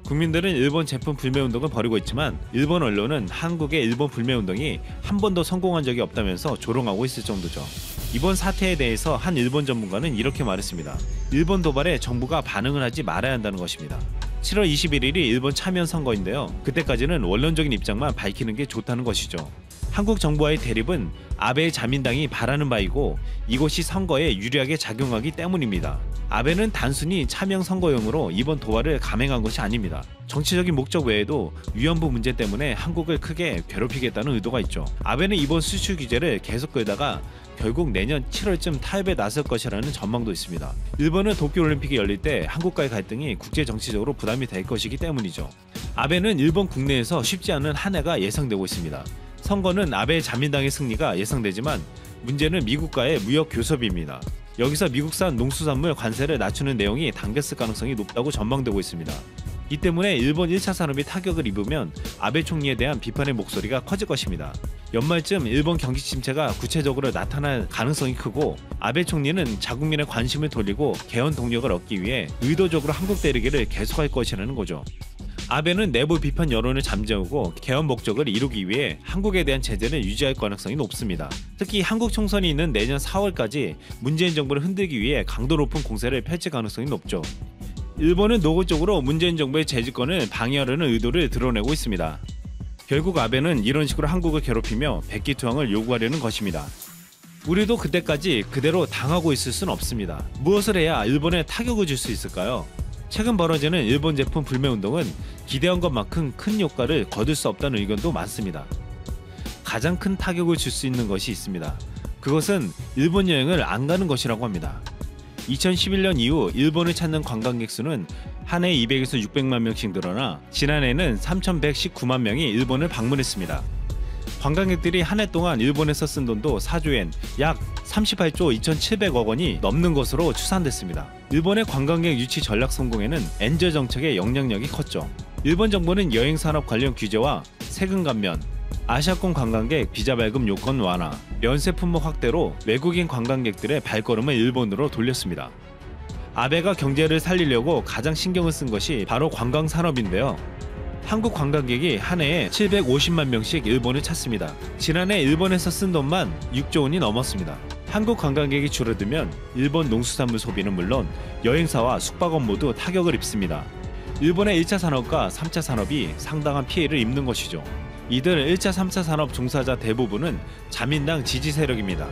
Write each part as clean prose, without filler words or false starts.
국민들은 일본 제품 불매운동을 벌이고 있지만 일본 언론은 한국의 일본 불매운동이 한 번도 성공한 적이 없다면서 조롱하고 있을 정도죠. 이번 사태에 대해서 한 일본 전문가는 이렇게 말했습니다. 일본 도발에 정부가 반응을 하지 말아야 한다는 것입니다. 7월 21일이 일본 참여 선거인데요. 그때까지는 원론적인 입장만 밝히는 게 좋다는 것이죠. 한국 정부와의 대립은 아베의 자민당이 바라는 바이고 이곳이 선거에 유리하게 작용하기 때문입니다. 아베는 단순히 차명 선거용으로 이번 도발을 감행한 것이 아닙니다. 정치적인 목적 외에도 위안부 문제 때문에 한국을 크게 괴롭히겠다는 의도가 있죠. 아베는 이번 수출 규제를 계속 끌다가 결국 내년 7월쯤 타협에 나설 것이라는 전망도 있습니다. 일본은 도쿄올림픽이 열릴 때 한국과의 갈등이 국제 정치적으로 부담이 될 것이기 때문이죠. 아베는 일본 국내에서 쉽지 않은 한 해가 예상되고 있습니다. 선거는 아베 자민당의 승리가 예상되지만 문제는 미국과의 무역 교섭입니다. 여기서 미국산 농수산물 관세를 낮추는 내용이 담겼을 가능성이 높다고 전망되고 있습니다. 이 때문에 일본 1차 산업이 타격을 입으면 아베 총리에 대한 비판의 목소리가 커질 것입니다. 연말쯤 일본 경기 침체가 구체적으로 나타날 가능성이 크고 아베 총리는 자국민의 관심을 돌리고 개헌 동력을 얻기 위해 의도적으로 한국 때리기를 계속할 것이라는 거죠. 아베는 내부 비판 여론을 잠재우고 개헌 목적을 이루기 위해 한국에 대한 제재를 유지할 가능성이 높습니다. 특히 한국 총선이 있는 내년 4월까지 문재인 정부를 흔들기 위해 강도 높은 공세를 펼칠 가능성이 높죠. 일본은 노골적으로 문재인 정부의 재집권을 방해하려는 의도를 드러내고 있습니다. 결국 아베는 이런 식으로 한국을 괴롭히며 백기투항을 요구하려는 것입니다. 우리도 그때까지 그대로 당하고 있을 순 없습니다. 무엇을 해야 일본에 타격을 줄 수 있을까요? 최근 벌어지는 일본 제품 불매운동은 기대한 것만큼 큰 효과를 거둘 수 없다는 의견도 많습니다. 가장 큰 타격을 줄 수 있는 것이 있습니다. 그것은 일본 여행을 안 가는 것이라고 합니다. 2011년 이후 일본을 찾는 관광객 수는 한 해 200에서 600만 명씩 늘어나 지난해에는 3,119만 명이 일본을 방문했습니다. 관광객들이 한 해 동안 일본에서 쓴 돈도 4조엔, 약 38조 2,700억 원이 넘는 것으로 추산됐습니다. 일본의 관광객 유치 전략 성공에는 엔저 정책의 영향력이 컸죠. 일본 정부는 여행산업 관련 규제와 세금 감면, 아시아권 관광객 비자 발급 요건 완화, 면세 품목 확대로 외국인 관광객들의 발걸음을 일본으로 돌렸습니다. 아베가 경제를 살리려고 가장 신경을 쓴 것이 바로 관광산업인데요. 한국 관광객이 한 해에 750만 명씩 일본을 찾습니다. 지난해 일본에서 쓴 돈만 6조 원이 넘었습니다. 한국 관광객이 줄어들면 일본 농수산물 소비는 물론 여행사와 숙박업 모두 타격을 입습니다. 일본의 1차 산업과 3차 산업이 상당한 피해를 입는 것이죠. 이들 1차, 3차 산업 종사자 대부분은 자민당 지지 세력입니다.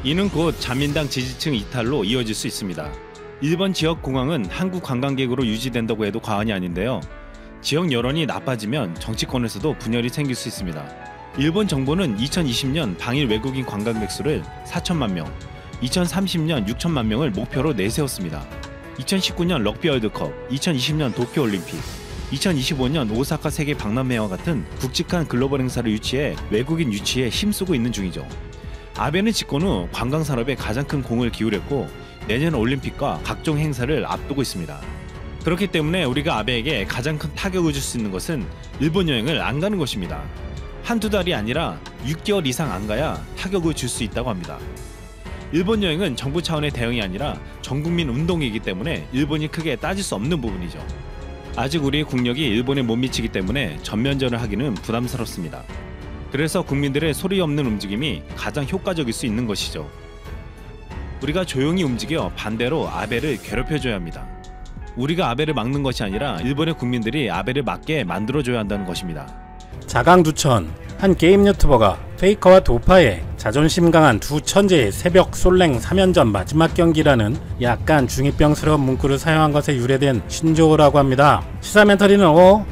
이는 곧 자민당 지지층 이탈로 이어질 수 있습니다. 일본 지역 공항은 한국 관광객으로 유지된다고 해도 과언이 아닌데요. 지역 여론이 나빠지면 정치권에서도 분열이 생길 수 있습니다. 일본 정부는 2020년 당일 외국인 관광객 수를 4천만 명, 2030년 6천만 명을 목표로 내세웠습니다. 2019년 럭비 월드컵, 2020년 도쿄올림픽, 2025년 오사카 세계 박람회와 같은 굵직한 글로벌 행사를 유치해 외국인 유치에 힘쓰고 있는 중이죠. 아베는 집권 후 관광산업에 가장 큰 공을 기울였고 내년 올림픽과 각종 행사를 앞두고 있습니다. 그렇기 때문에 우리가 아베에게 가장 큰 타격을 줄 수 있는 것은 일본 여행을 안 가는 것입니다. 한두 달이 아니라 6개월 이상 안 가야 타격을 줄 수 있다고 합니다. 일본 여행은 정부 차원의 대응이 아니라 전국민 운동이기 때문에 일본이 크게 따질 수 없는 부분이죠. 아직 우리의 국력이 일본에 못 미치기 때문에 전면전을 하기는 부담스럽습니다. 그래서 국민들의 소리 없는 움직임이 가장 효과적일 수 있는 것이죠. 우리가 조용히 움직여 반대로 아베를 괴롭혀줘야 합니다. 우리가 아베를 막는 것이 아니라 일본의 국민들이 아베를 막게 만들어줘야 한다는 것입니다. 자강두천, 한 게임 유튜버가 페이커와 도파의 자존심 강한 두 천재의 새벽 솔랭 3연전 마지막 경기라는 약간 중2병스러운 문구를 사용한 것에 유래된 신조어라고 합니다. 시사 멘터리는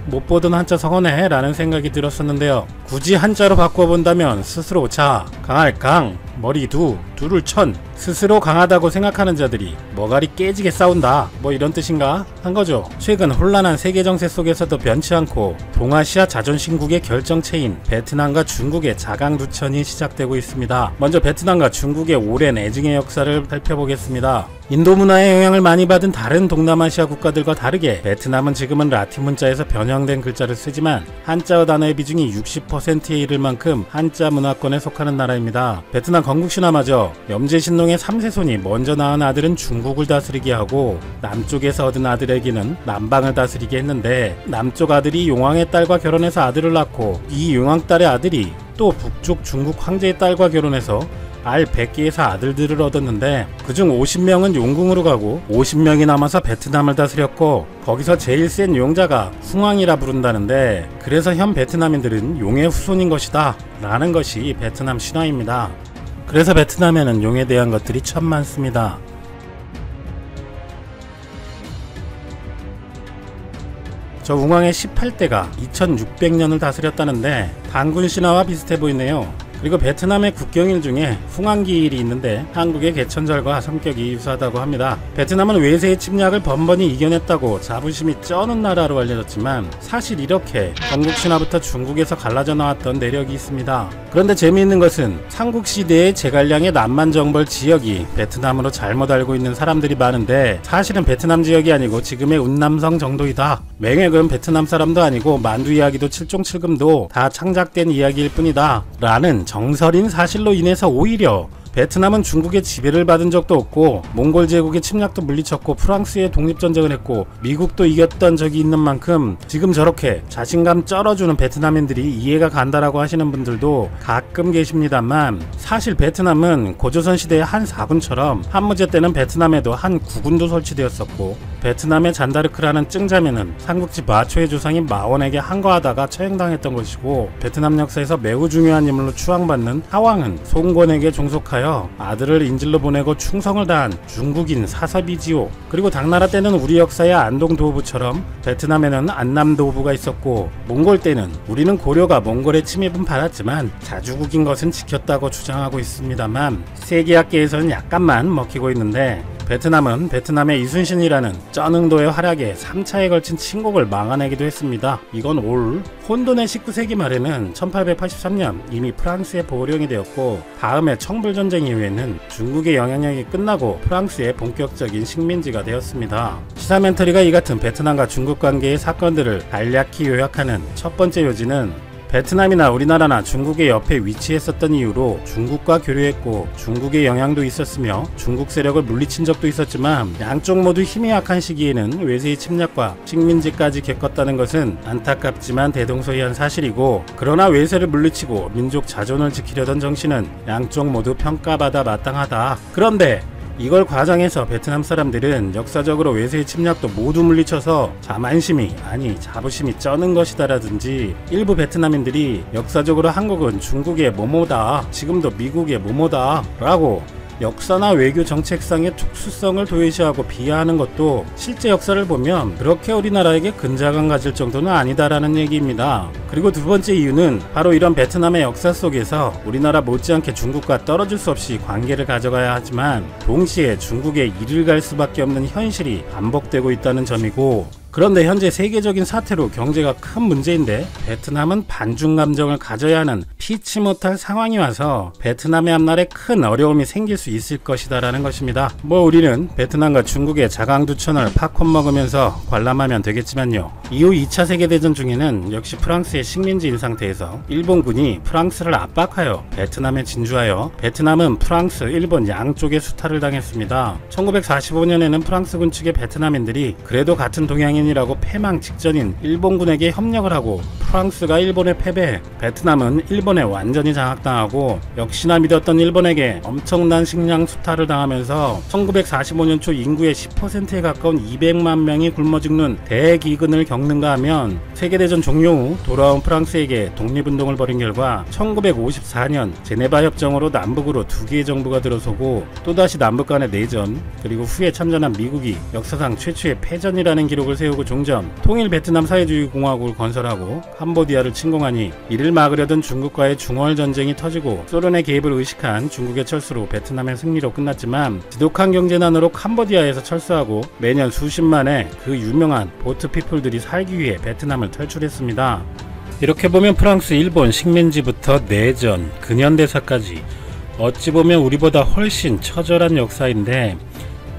못 보던 한자 성어네 라는 생각이 들었었는데요. 굳이 한자로 바꿔본다면 스스로 자, 강할 강, 머리 두를 천, 스스로 강하다고 생각하는 자들이 머가리 깨지게 싸운다 뭐 이런 뜻인가 한 거죠. 최근 혼란한 세계 정세 속에서도 변치 않고 동아시아 자존심국의 결정체인 베트남과 중국의 자강두천이 시작되고 있습니다. 먼저 베트남과 중국의 오랜 애증의 역사를 살펴보겠습니다. 인도 문화의 영향을 많이 받은 다른 동남아시아 국가들과 다르게 베트남은 지금은 라틴 문자에서 변형된 글자를 쓰지만 한자어 단어의 비중이 60% 10%에 이를 만큼 한자 문화권에 속하는 나라입니다. 베트남 건국신화마저 염제신농의 3세손이 먼저 낳은 아들은 중국을 다스리게 하고 남쪽에서 얻은 아들에게는 남방을 다스리게 했는데, 남쪽 아들이 용왕의 딸과 결혼해서 아들을 낳고 이 용왕딸의 아들이 또 북쪽 중국 황제의 딸과 결혼해서 알 100개에서 아들들을 얻었는데, 그중 50명은 용궁으로 가고 50명이 남아서 베트남을 다스렸고, 거기서 제일 센 용자가 숭왕이라 부른다는데, 그래서 현 베트남인들은 용의 후손인 것이다 라는 것이 베트남 신화입니다. 그래서 베트남에는 용에 대한 것들이 참 많습니다. 저 웅왕의 18대가 2600년을 다스렸다는데 단군 신화와 비슷해 보이네요. 그리고 베트남의 국경일 중에 숭앙기일이 있는데 한국의 개천절과 성격이 유사하다고 합니다. 베트남은 외세의 침략을 번번이 이겨냈다고 자부심이 쩌는 나라로 알려졌지만, 사실 이렇게 건국신화부터 중국에서 갈라져 나왔던 내력이 있습니다. 그런데 재미있는 것은 삼국시대의 제갈량의 남만정벌 지역이 베트남으로 잘못 알고 있는 사람들이 많은데, 사실은 베트남 지역이 아니고 지금의 운남성 정도이다. 맹획은 베트남 사람도 아니고 만두 이야기도 칠종칠금도 다 창작된 이야기일 뿐이다 라는 정설인 사실로 인해서 오히려 베트남은 중국의 지배를 받은 적도 없고 몽골 제국의 침략도 물리쳤고 프랑스의 독립전쟁을 했고 미국도 이겼던 적이 있는 만큼 지금 저렇게 자신감 쩔어주는 베트남인들이 이해가 간다라고 하시는 분들도 가끔 계십니다만, 사실 베트남은 고조선 시대의 한 사군처럼 한무제 때는 베트남에도 한 구군도 설치되었었고, 베트남의 잔다르크라는 증자매는 삼국지 마초의 조상인 마원에게 항거하다가 처형당했던 것이고, 베트남 역사에서 매우 중요한 인물로 추앙받는 하왕은 송권에게 종속하여 아들을 인질로 보내고 충성을 다한 중국인 사섭이지요. 그리고 당나라 때는 우리 역사의 안동도부처럼 베트남에는 안남도부가 있었고, 몽골 때는 우리는 고려가 몽골의 침입은 받았지만 자주국인 것은 지켰다고 주장하고 있습니다만, 세계학계에서는 약간만 먹히고 있는데, 베트남은 베트남의 이순신이라는 쩌능도의 활약에 3차에 걸친 침공을 막아내기도 했습니다. 이건 올 혼돈의 19세기 말에는 1883년 이미 프랑스의 보령이 되었고, 다음에 청불전쟁 이후에는 중국의 영향력이 끝나고 프랑스의 본격적인 식민지가 되었습니다. 시사멘터리가 이 같은 베트남과 중국 관계의 사건들을 간략히 요약하는 첫 번째 요지는, 베트남이나 우리나라나 중국의 옆에 위치했었던 이유로 중국과 교류했고 중국의 영향도 있었으며 중국 세력을 물리친 적도 있었지만, 양쪽 모두 힘이 약한 시기에는 외세의 침략과 식민지까지 겪었다는 것은 안타깝지만 대동소이한 사실이고, 그러나 외세를 물리치고 민족 자존을 지키려던 정신은 양쪽 모두 평가받아 마땅하다. 그런데 이걸 과장해서 베트남 사람들은 역사적으로 외세의 침략도 모두 물리쳐서 자만심이, 아니 자부심이 쩌는 것이다 라든지, 일부 베트남인들이 역사적으로 한국은 중국의 뭐뭐다, 지금도 미국의 뭐뭐다 라고 역사나 외교 정책상의 특수성을 도외시하고 비하하는 것도 실제 역사를 보면 그렇게 우리나라에게 근자감 가질 정도는 아니다라는 얘기입니다. 그리고 두 번째 이유는 바로 이런 베트남의 역사 속에서 우리나라 못지않게 중국과 떨어질 수 없이 관계를 가져가야 하지만 동시에 중국에 이를 갈 수밖에 없는 현실이 반복되고 있다는 점이고, 그런데 현재 세계적인 사태로 경제가 큰 문제인데 베트남은 반중 감정을 가져야 하는 피치 못할 상황이 와서 베트남의 앞날에 큰 어려움이 생길 수 있을 것이다 라는 것입니다. 우리는 베트남과 중국의 자강두천을 팝콘 먹으면서 관람하면 되겠지만요, 이후 2차 세계대전 중에는 역시 프랑스의 식민지인 상태에서 일본군이 프랑스를 압박하여 베트남에 진주하여 베트남은 프랑스, 일본 양쪽에 수탈을 당했습니다. 1945년에는 프랑스군 측의 베트남인들이 그래도 같은 동양인 이라고 패망 직전인 일본군에게 협력을 하고, 프랑스가 일본에 패배, 베트남은 일본에 완전히 장악당하고 역시나 믿었던 일본에게 엄청난 식량 수탈을 당하면서 1945년 초 인구의 10%에 가까운 200만 명이 굶어 죽는 대기근을 겪는가 하면, 세계대전 종료 후 돌아온 프랑스에게 독립운동을 벌인 결과 1954년 제네바 협정으로 남북으로 두 개의 정부가 들어서고, 또다시 남북 간의 내전, 그리고 후에 참전한 미국이 역사상 최초의 패전이라는 기록을 세우고 종전, 통일 베트남 사회주의 공화국을 건설하고 캄보디아를 침공하니, 이를 막으려던 중국과의 중월 전쟁이 터지고 소련의 개입을 의식한 중국의 철수로 베트남의 승리로 끝났지만, 지독한 경제난으로 캄보디아에서 철수하고 매년 수십만의 그 유명한 보트 피플들이 살기 위해 베트남을 탈출했습니다. 이렇게 보면 프랑스, 일본 식민지부터 내전, 근현대사까지 어찌 보면 우리보다 훨씬 처절한 역사인데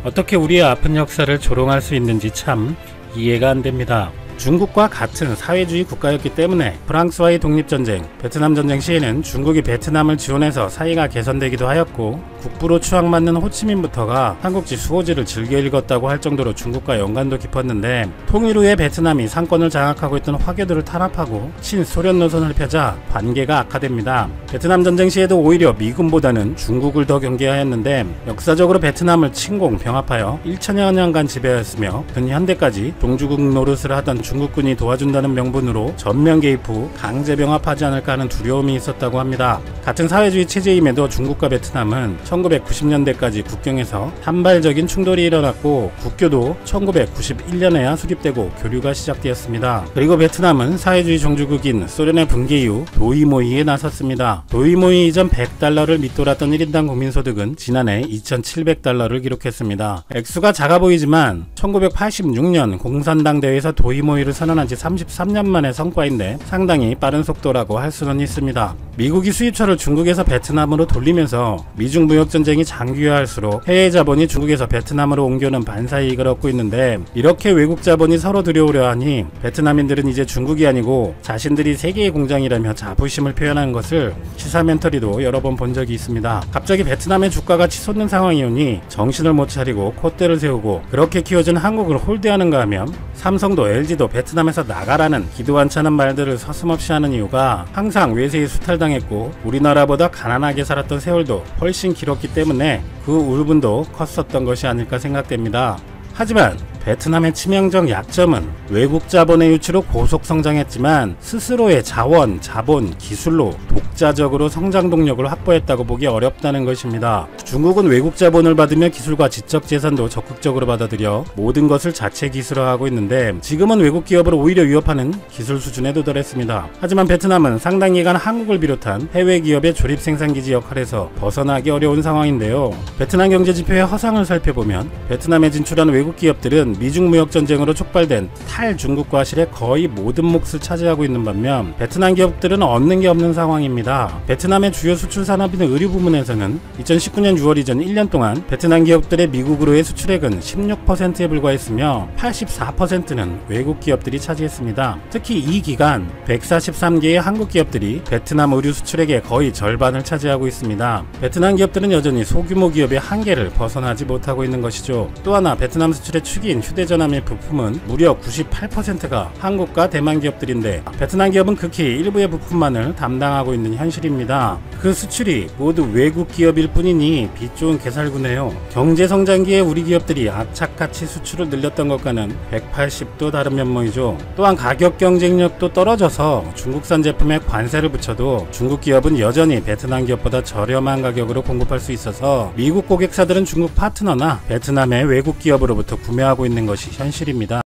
어떻게 우리의 아픈 역사를 조롱할 수 있는지 참 이해가 안 됩니다. 중국과 같은 사회주의 국가였기 때문에 프랑스와의 독립전쟁, 베트남 전쟁 시에는 중국이 베트남을 지원해서 사이가 개선되기도 하였고, 국부로 추앙받는 호치민부터가 삼국지 수호지를 즐겨 읽었다고 할 정도로 중국과 연관도 깊었는데, 통일 후에 베트남이 상권을 장악하고 있던 화교들을 탄압하고 친소련 노선을 펴자 관계가 악화됩니다. 베트남 전쟁 시에도 오히려 미군보다는 중국을 더 경계하였는데, 역사적으로 베트남을 침공, 병합하여 1000여 년간 지배하였으며 근현대까지 동주국 노릇을 하던 중국군이 도와준다는 명분으로 전면 개입 후 강제 병합하지 않을까 하는 두려움이 있었다고 합니다. 같은 사회주의 체제임에도 중국과 베트남은 1990년대까지 국경에서 산발적인 충돌이 일어났고, 국교도 1991년에야 수립되고 교류가 시작되었습니다. 그리고 베트남은 사회주의 종주국인 소련의 붕괴 이후 도이모이에 나섰습니다. 도이모이 이전 100달러를 밑돌았던 1인당 국민소득은 지난해 2700달러를 기록했습니다. 액수가 작아 보이지만 1986년 공산당 대회에서 도이모이를 선언한 지 33년 만의 성과인데 상당히 빠른 속도라고 할 수는 있습니다. 미국이 수입처를 중국에서 베트남으로 돌리면서 미중 무역전쟁이 장기화할수록 해외 자본이 중국에서 베트남으로 옮겨오는 반사이익을 얻고 있는데, 이렇게 외국 자본이 서로 들여오려 하니 베트남인들은 이제 중국이 아니고 자신들이 세계의 공장이라며 자부심을 표현하는 것을 시사멘터리도 여러 번 본 적이 있습니다. 갑자기 베트남의 주가가 치솟는 상황이 오니 정신을 못 차리고 콧대를 세우고 그렇게 키워준 한국을 홀대하는가 하면, 삼성도 LG도 베트남에서 나가라는 기도 안 차는 말들을 서슴없이 하는 이유가 항상 외세에 수탈당했고 우리나라보다 가난하게 살았던 세월도 훨씬 길었기 때문에 그 울분도 컸었던 것이 아닐까 생각됩니다. 하지만 베트남의 치명적 약점은 외국 자본의 유치로 고속 성장했지만 스스로의 자원, 자본, 기술로 독자적으로 성장 동력을 확보했다고 보기 어렵다는 것입니다. 중국은 외국 자본을 받으며 기술과 지적 재산도 적극적으로 받아들여 모든 것을 자체 기술화하고 있는데, 지금은 외국 기업을 오히려 위협하는 기술 수준에 도달했습니다. 하지만 베트남은 상당 기간 한국을 비롯한 해외 기업의 조립 생산기지 역할에서 벗어나기 어려운 상황인데요. 베트남 경제지표의 허상을 살펴보면 베트남에 진출한 외국 기업들은 미중 무역 전쟁으로 촉발된 탈중국 과실의 거의 모든 몫을 차지하고 있는 반면, 베트남 기업들은 얻는 게 없는 상황입니다. 베트남의 주요 수출 산업인 의류 부문에서는 2019년 6월 이전 1년 동안 베트남 기업들의 미국으로의 수출액은 16%에 불과했으며 84%는 외국 기업들이 차지했습니다. 특히 이 기간 143개의 한국 기업들이 베트남 의류 수출액의 거의 절반을 차지하고 있습니다. 베트남 기업들은 여전히 소규모 기업의 한계를 벗어나지 못하고 있는 것이죠. 또 하나, 베트남 수출의 축인 휴대전화 및 부품은 무려 98%가 한국과 대만 기업들인데, 베트남 기업은 극히 일부의 부품만을 담당하고 있는 현실입니다. 그 수출이 모두 외국 기업일 뿐이니 빛 좋은 개살구네요. 경제성장기에 우리 기업들이 악착같이 수출을 늘렸던 것과는 180도 다른 면모이죠. 또한 가격 경쟁력도 떨어져서 중국산 제품에 관세를 붙여도 중국 기업은 여전히 베트남 기업보다 저렴한 가격으로 공급할 수 있어서 미국 고객사들은 중국 파트너나 베트남의 외국 기업으로부터 구매하고 있는 것이 현실입니다.